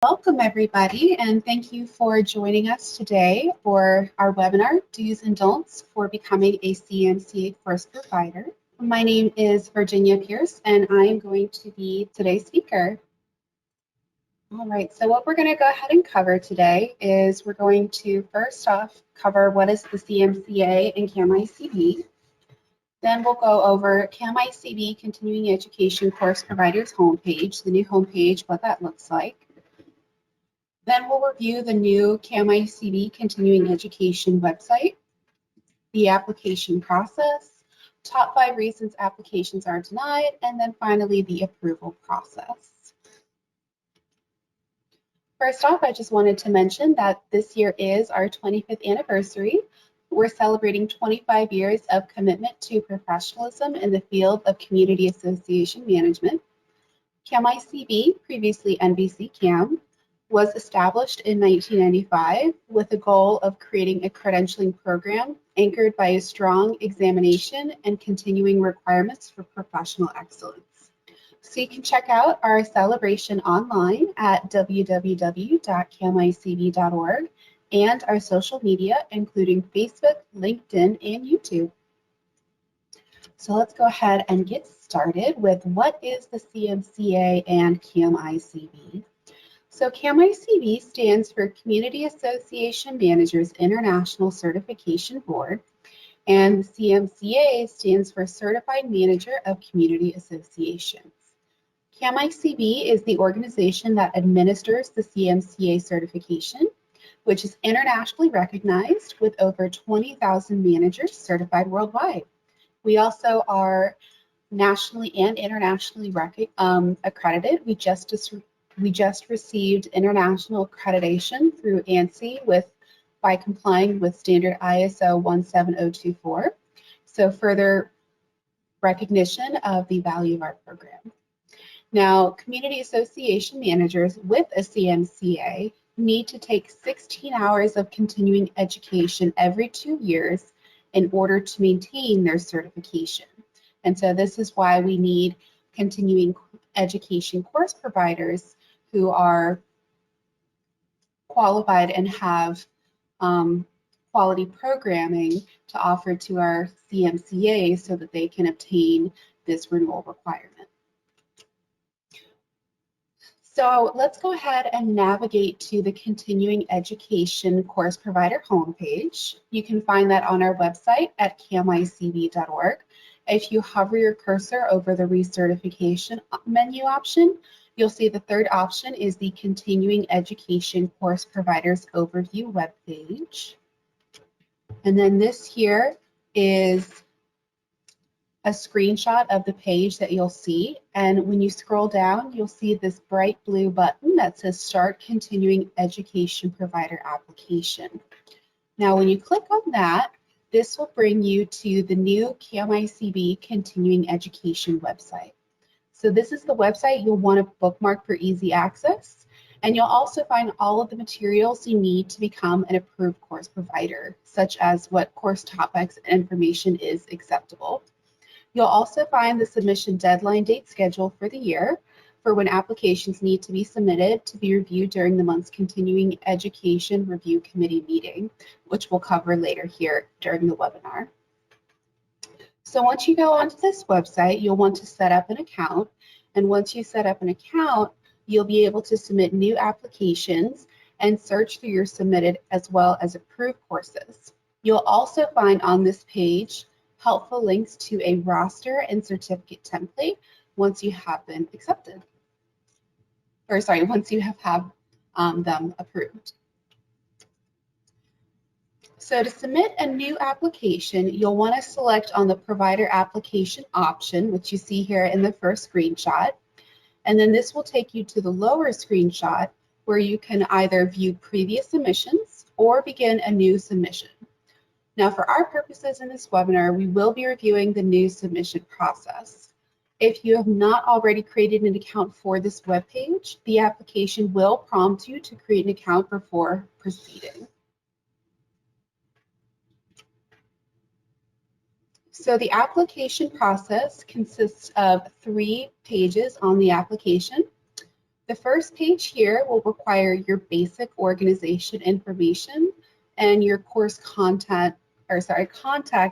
Welcome everybody, and thank you for joining us today for our webinar, Do's and Don'ts for Becoming a CMCA Course Provider. My name is Virginia Pierce, and I am going to be today's speaker. All right, so what we're going to go ahead and cover today is we're going to first off cover what is the CMCA and CAMICB. Then we'll go over CAMICB Continuing Education Course Providers homepage, the new homepage, what that looks like. Then we'll review the new CAMICB Continuing Education website, the application process, top 5 reasons applications are denied, and then finally the approval process. First off, I just wanted to mention that this year is our 25th anniversary. We're celebrating 25 years of commitment to professionalism in the field of community association management. CAMICB, previously NBC CAM, was established in 1995 with the goal of creating a credentialing program anchored by a strong examination and continuing requirements for professional excellence. So you can check out our celebration online at www.camicb.org and our social media, including Facebook, LinkedIn, and YouTube. So let's go ahead and get started with what is the CMCA and CAMICB. So CAMICB stands for Community Association Managers International Certification Board, and CMCA stands for Certified Manager of Community Associations. CAMICB is the organization that administers the CMCA certification, which is internationally recognized with over 20,000 managers certified worldwide. We also are nationally and internationally accredited. We just received international accreditation through ANSI by complying with standard ISO 17024. So further recognition of the value of our program. Now, community association managers with a CMCA need to take 16 hours of continuing education every 2 years in order to maintain their certification. And so this is why we need continuing education course providers who are qualified and have quality programming to offer to our CMCA so that they can obtain this renewal requirement. So let's go ahead and navigate to the Continuing Education Course Provider homepage. You can find that on our website at camicb.org. If you hover your cursor over the recertification menu option, you'll see the third option is the Continuing Education Course Providers Overview webpage. And then this here is a screenshot of the page that you'll see. And when you scroll down, you'll see this bright blue button that says Start Continuing Education Provider Application. Now, when you click on that, this will bring you to the new CAMICB Continuing Education website. So this is the website you'll want to bookmark for easy access, and you'll also find all of the materials you need to become an approved course provider, such as what course topics and information is acceptable. You'll also find the submission deadline date schedule for the year for when applications need to be submitted to be reviewed during the month's Continuing Education Review Committee meeting, which we'll cover later here during the webinar. So once you go onto this website, you'll want to set up an account. And once you set up an account, you'll be able to submit new applications and search through your submitted as well as approved courses. You'll also find on this page helpful links to a roster and certificate template once you have been accepted. Or sorry, once you have them approved. So to submit a new application, you'll want to select on the provider application option, which you see here in the first screenshot. And then this will take you to the lower screenshot where you can either view previous submissions or begin a new submission. Now, for our purposes in this webinar, we will be reviewing the new submission process. If you have not already created an account for this webpage, the application will prompt you to create an account before proceeding. So the application process consists of 3 pages on the application. The first page here will require your basic organization information and your course contact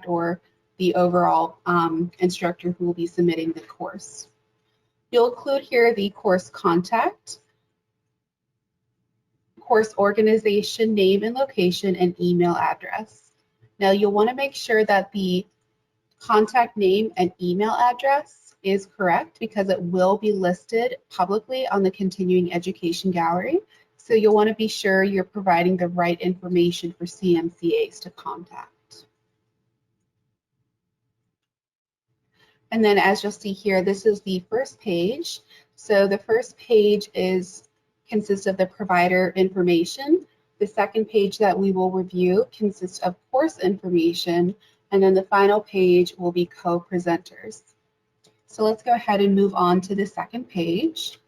or the overall instructor who will be submitting the course. You'll include here the course contact, course organization, name and location, and email address. Now you'll want to make sure that the contact name and email address is correct because it will be listed publicly on the Continuing Education Gallery. So you'll want to be sure you're providing the right information for CMCAs to contact. And then as you'll see here, this is the first page. So the first page consists of the provider information. The second page that we will review consists of course information. And then the final page will be co-presenters. So let's go ahead and move on to the second page.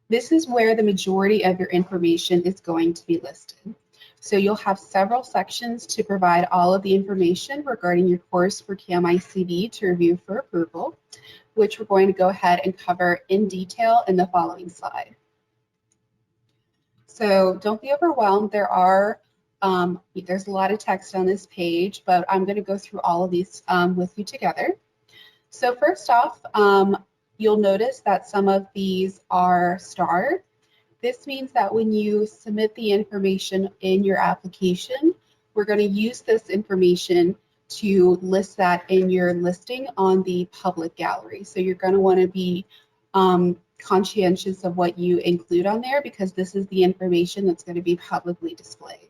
This is where the majority of your information is going to be listed. So you'll have several sections to provide all of the information regarding your course for CAMICB to review for approval, which we're going to go ahead and cover in detail in the following slide. So don't be overwhelmed. There's a lot of text on this page, but I'm going to go through all of these with you together. So first off, you'll notice that some of these are starred. This means that when you submit the information in your application, we're going to use this information to list that in your listing on the public gallery. So you're going to want to be conscientious of what you include on there because this is the information that's going to be publicly displayed.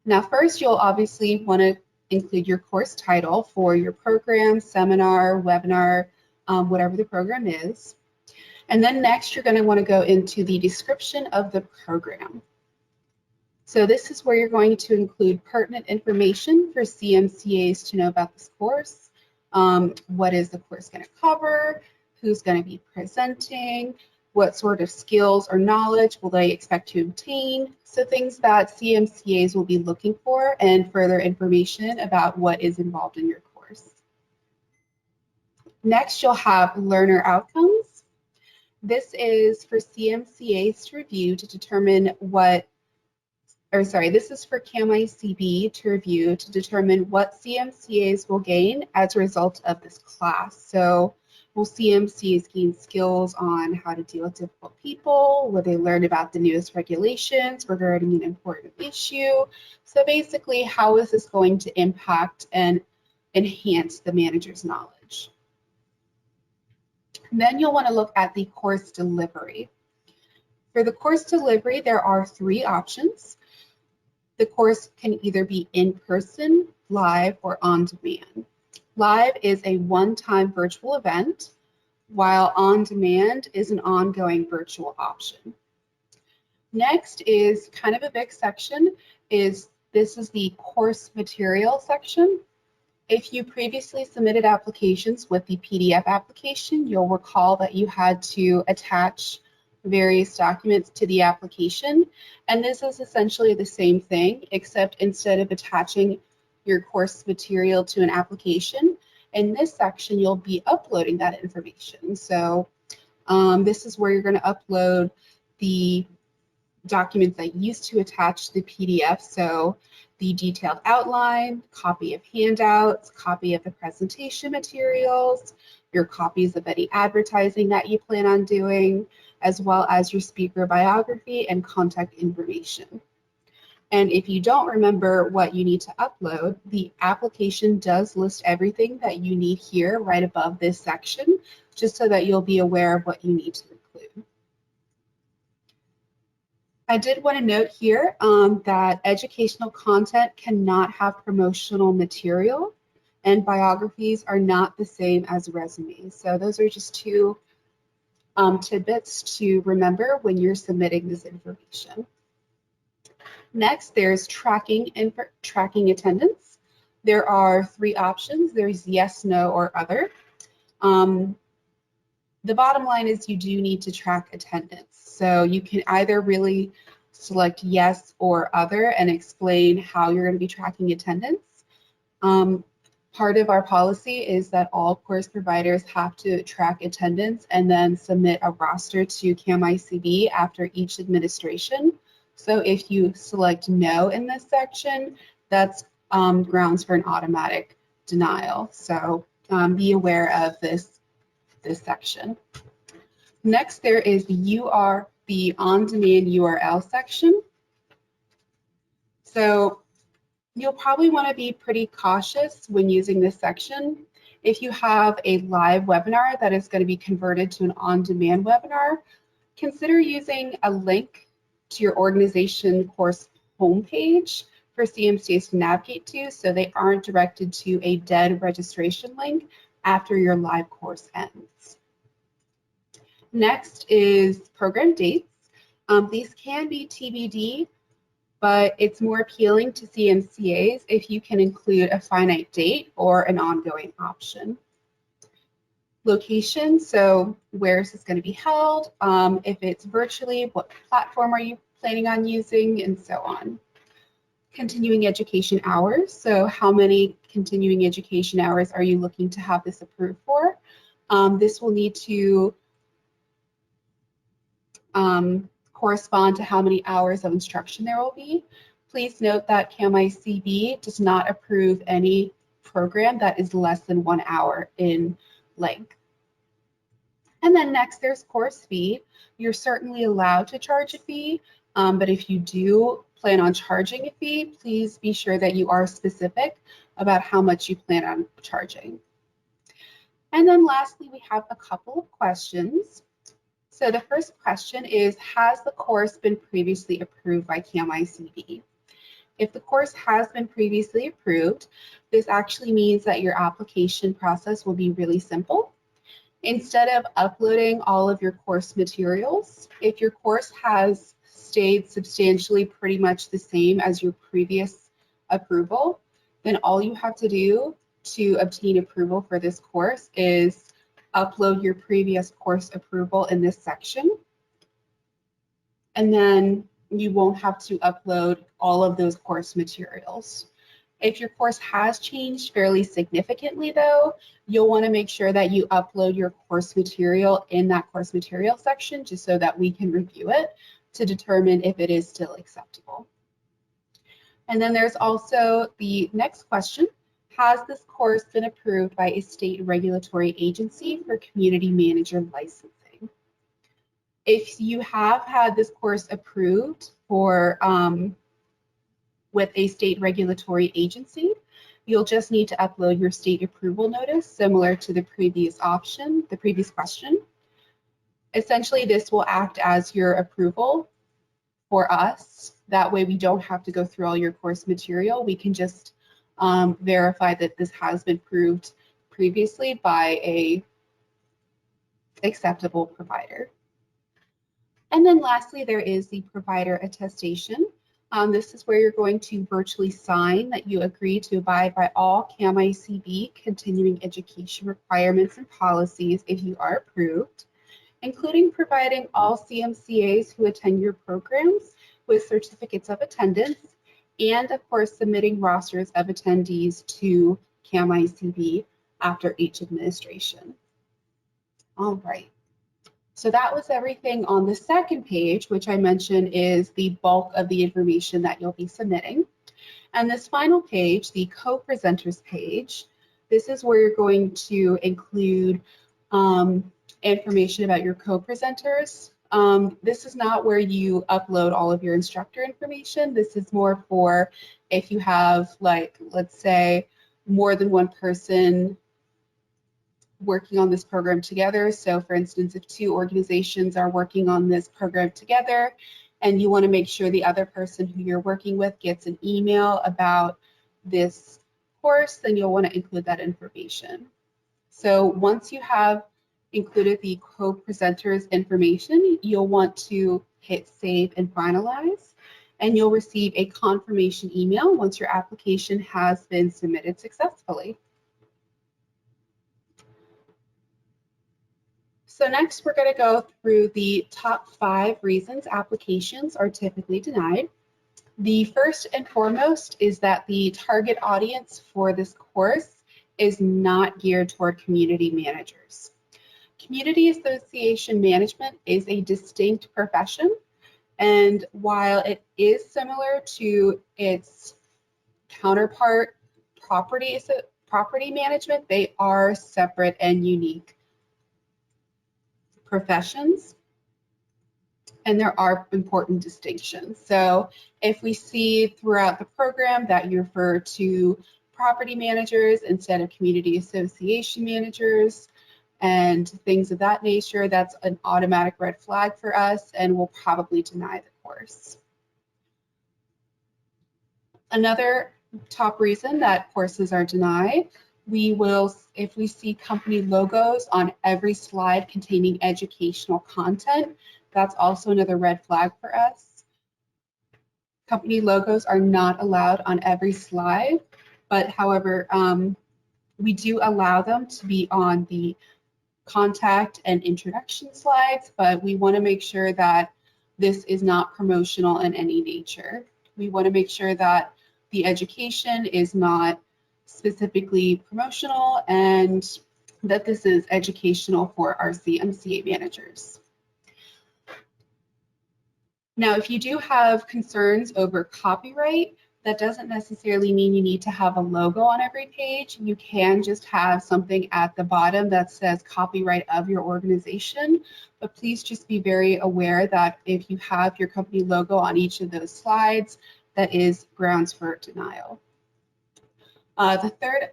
Now first, you'll obviously want to include your course title for your program, seminar, webinar, whatever the program is. And then next, you're going to want to go into the description of the program. So this is where you're going to include pertinent information for CMCAs to know about this course. What is the course going to cover? Who's going to be presenting? What sort of skills or knowledge will they expect to obtain? So things that CMCAs will be looking for and further information about what is involved in your course. Next, you'll have learner outcomes. This is for CMCAs to review to determine this is for CAMICB to review to determine what CMCAs will gain as a result of this class. So will CMCAs gain skills on how to deal with difficult people? Will they learn about the newest regulations regarding an important issue? So basically, how is this going to impact and enhance the manager's knowledge? And then you'll want to look at the course delivery. For the course delivery, there are 3 options. The course can either be in person, live, or on demand. Live is a one-time virtual event, while on demand is an ongoing virtual option. Next is kind of a big section. This is the course material section. If you previously submitted applications with the PDF application, you'll recall that you had to attach various documents to the application. And this is essentially the same thing, except instead of attaching your course material to an application, in this section, you'll be uploading that information. So this is where you're going to upload the documents that you used to attach to the PDF. So the detailed outline, copy of handouts, copy of the presentation materials, your copies of any advertising that you plan on doing, as well as your speaker biography and contact information. And if you don't remember what you need to upload, the application does list everything that you need here right above this section, just so that you'll be aware of what you need to include. I did want to note here that educational content cannot have promotional material, and biographies are not the same as resumes. So those are just 2 tidbits to remember when you're submitting this information. Next, there's tracking attendance. There are 3 options. There's yes, no, or other. The bottom line is you do need to track attendance. So you can either really select yes or other and explain how you're going to be tracking attendance. Part of our policy is that all course providers have to track attendance and then submit a roster to CAMICB after each administration. So if you select no in this section, that's grounds for an automatic denial. So be aware of this section. Next, there is the on-demand URL section. So you'll probably want to be pretty cautious when using this section. If you have a live webinar that is going to be converted to an on-demand webinar, consider using a link to your organization course homepage for CMCAs to navigate to, so they aren't directed to a dead registration link after your live course ends. Next is program dates. These can be TBD, but it's more appealing to CMCAs if you can include a finite date or an ongoing option. Location, so where is this going to be held? If it's virtually, what platform are you planning on using, and so on. Continuing education hours, so how many continuing education hours are you looking to have this approved for? This will need to correspond to how many hours of instruction there will be. Please note that CAMICB does not approve any program that is less than 1 hour in length. And then next, there's course fee. You're certainly allowed to charge a fee, but if you do plan on charging a fee, please be sure that you are specific about how much you plan on charging. And then lastly, we have a couple of questions. So the first question is, has the course been previously approved by CAMICB? If the course has been previously approved, this actually means that your application process will be really simple. Instead of uploading all of your course materials, if your course has stayed substantially pretty much the same as your previous approval, then all you have to do to obtain approval for this course is upload your previous course approval in this section, and then you won't have to upload all of those course materials. If your course has changed fairly significantly though, you'll want to make sure that you upload your course material in that course material section just so that we can review it to determine if it is still acceptable. And then there's also the next question. Has this course been approved by a state regulatory agency for community manager licensing? If you have had this course approved for with a state regulatory agency, you'll just need to upload your state approval notice similar to the previous question. Essentially, this will act as your approval for us. That way we don't have to go through all your course material. We can just verify that this has been approved previously by a acceptable provider. And then lastly, there is the provider attestation. This is where you're going to virtually sign that you agree to abide by all CAMICB continuing education requirements and policies if you are approved, including providing all CMCAs who attend your programs with certificates of attendance, and of course submitting rosters of attendees to CAMICB after each administration. All right, so that was everything on the second page, which I mentioned is the bulk of the information that you'll be submitting. And this final page, the co-presenters page, this is where you're going to include information about your co-presenters. This is not where you upload all of your instructor information. This is more for if you have, like, let's say, more than one person working on this program together. So for instance, if two organizations are working on this program together and you want to make sure the other person who you're working with gets an email about this course, then you'll want to include that information. So once you have included the co-presenters information, you'll want to hit save and finalize, and you'll receive a confirmation email once your application has been submitted successfully. So next, we're going to go through the top 5 reasons applications are typically denied. The first and foremost is that the target audience for this course is not geared toward community managers. Community association management is a distinct profession, and while it is similar to its counterpart, property management, they are separate and unique professions, and there are important distinctions. So if we see throughout the program that you refer to property managers instead of community association managers and things of that nature, that's an automatic red flag for us, and we'll probably deny the course. Another top reason that courses are denied, if we see company logos on every slide containing educational content, that's also another red flag for us. Company logos are not allowed on every slide, but however, we do allow them to be on the contact and introduction slides, but we want to make sure that this is not promotional in any nature. We want to make sure that the education is not specifically promotional and that this is educational for our CMCA managers. Now, if you do have concerns over copyright, that doesn't necessarily mean you need to have a logo on every page. You can just have something at the bottom that says copyright of your organization, but please just be very aware that if you have your company logo on each of those slides, that is grounds for denial. The third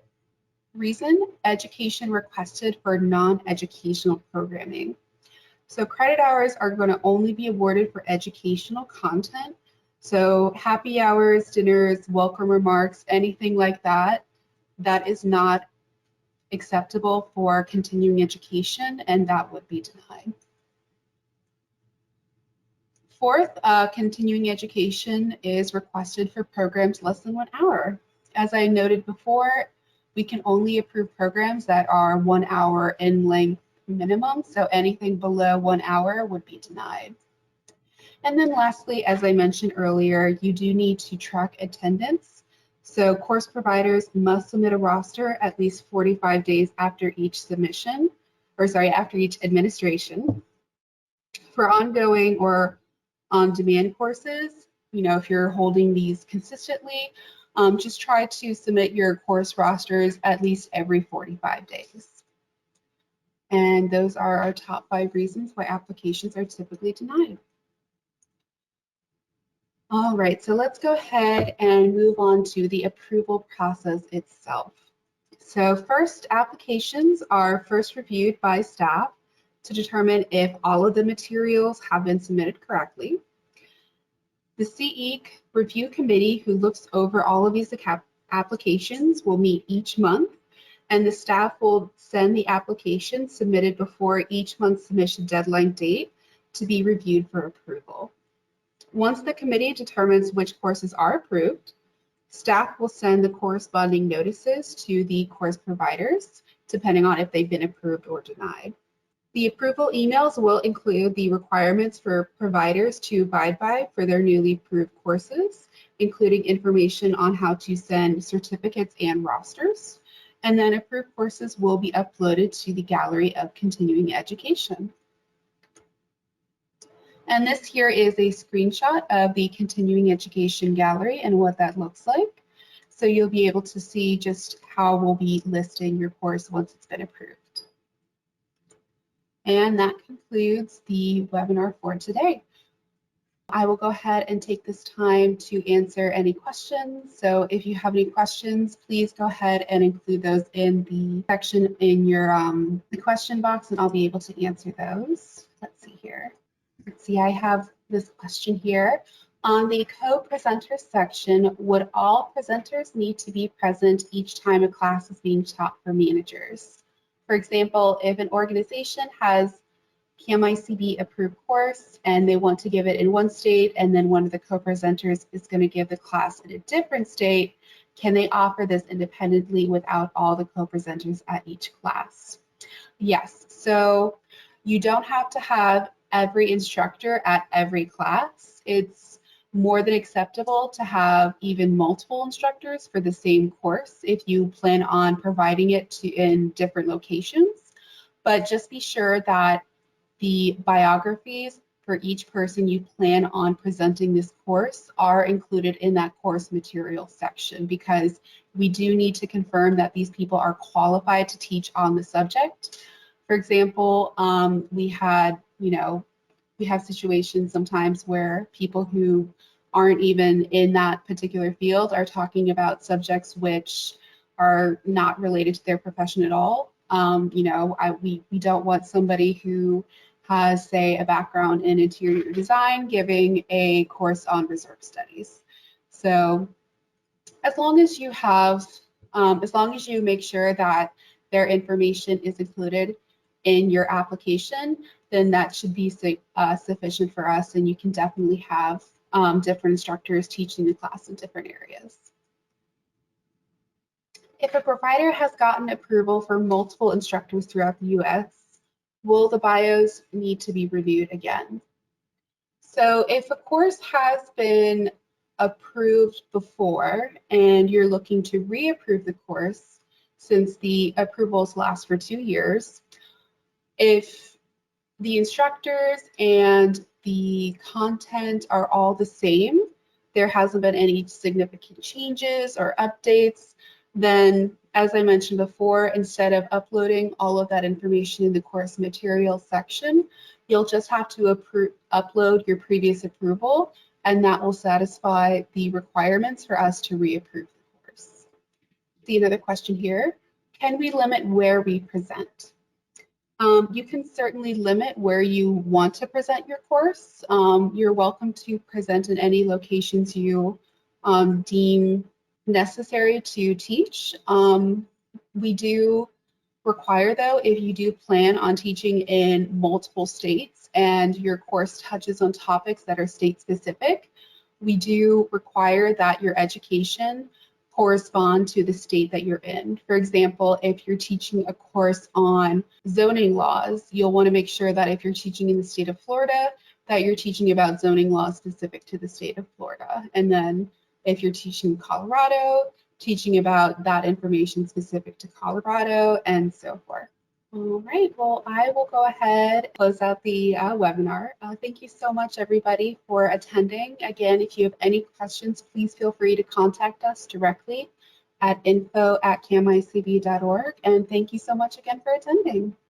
reason, education requested for non-educational programming. So credit hours are going to only be awarded for educational content. So happy hours, dinners, welcome remarks, anything like that, that is not acceptable for continuing education, and that would be denied. Fourth, continuing education is requested for programs less than 1 hour. As I noted before, we can only approve programs that are 1 hour in length minimum, so anything below 1 hour would be denied. And then lastly, as I mentioned earlier, you do need to track attendance. So course providers must submit a roster at least 45 days after each submission, after each administration. For ongoing or on-demand courses, if you're holding these consistently, just try to submit your course rosters at least every 45 days. And those are our top 5 reasons why applications are typically denied. All right, so let's go ahead and move on to the approval process itself. So first, applications are first reviewed by staff to determine if all of the materials have been submitted correctly. The CE review committee, who looks over all of these applications, will meet each month, and the staff will send the application submitted before each month's submission deadline date to be reviewed for approval. Once the committee determines which courses are approved, staff will send the corresponding notices to the course providers, depending on if they've been approved or denied. The approval emails will include the requirements for providers to abide by for their newly approved courses, including information on how to send certificates and rosters. And then approved courses will be uploaded to the Gallery of Continuing Education. And this here is a screenshot of the Continuing Education Gallery and what that looks like. So you'll be able to see just how we'll be listing your course once it's been approved. And that concludes the webinar for today. I will go ahead and take this time to answer any questions. So if you have any questions, please go ahead and include those in the section in your the question box, and I'll be able to answer those. Let's see here. Let's see, I have this question here. On the co-presenter section, would all presenters need to be present each time a class is being taught for managers? For example, if an organization has CAMICB approved course and they want to give it in one state, and then one of the co-presenters is going to give the class in a different state, can they offer this independently without all the co-presenters at each class? Yes, so you don't have to have every instructor at every class. It's more than acceptable to have even multiple instructors for the same course if you plan on providing it in different locations. But just be sure that the biographies for each person you plan on presenting this course are included in that course material section, because we do need to confirm that these people are qualified to teach on the subject. For example, we have situations sometimes where people who aren't even in that particular field are talking about subjects which are not related to their profession at all. We don't want somebody who has, say, a background in interior design giving a course on reserve studies. So as long as you make sure that their information is included in your application, then that should be sufficient for us, and you can definitely have different instructors teaching the class in different areas. If a provider has gotten approval for multiple instructors throughout the U.S., will the bios need to be reviewed again? So if a course has been approved before and you're looking to reapprove the course, since the approvals last for 2 years, if the instructors and the content are all the same, there hasn't been any significant changes or updates, then, as I mentioned before, instead of uploading all of that information in the course materials section, you'll just have to upload your previous approval, and that will satisfy the requirements for us to reapprove the course. See another question here. Can we limit where we present? You can certainly limit where you want to present your course. You're welcome to present in any locations you deem necessary to teach. We do require, though, if you do plan on teaching in multiple states and your course touches on topics that are state specific, we do require that your education correspond to the state that you're in. For example, if you're teaching a course on zoning laws, you'll want to make sure that if you're teaching in the state of Florida, that you're teaching about zoning laws specific to the state of Florida. And then if you're teaching Colorado, teaching about that information specific to Colorado, and so forth. All right, well, I will go ahead and close out the webinar. Thank you so much, everybody, for attending. Again, if you have any questions, please feel free to contact us directly at info@camicb.org. And thank you so much again for attending.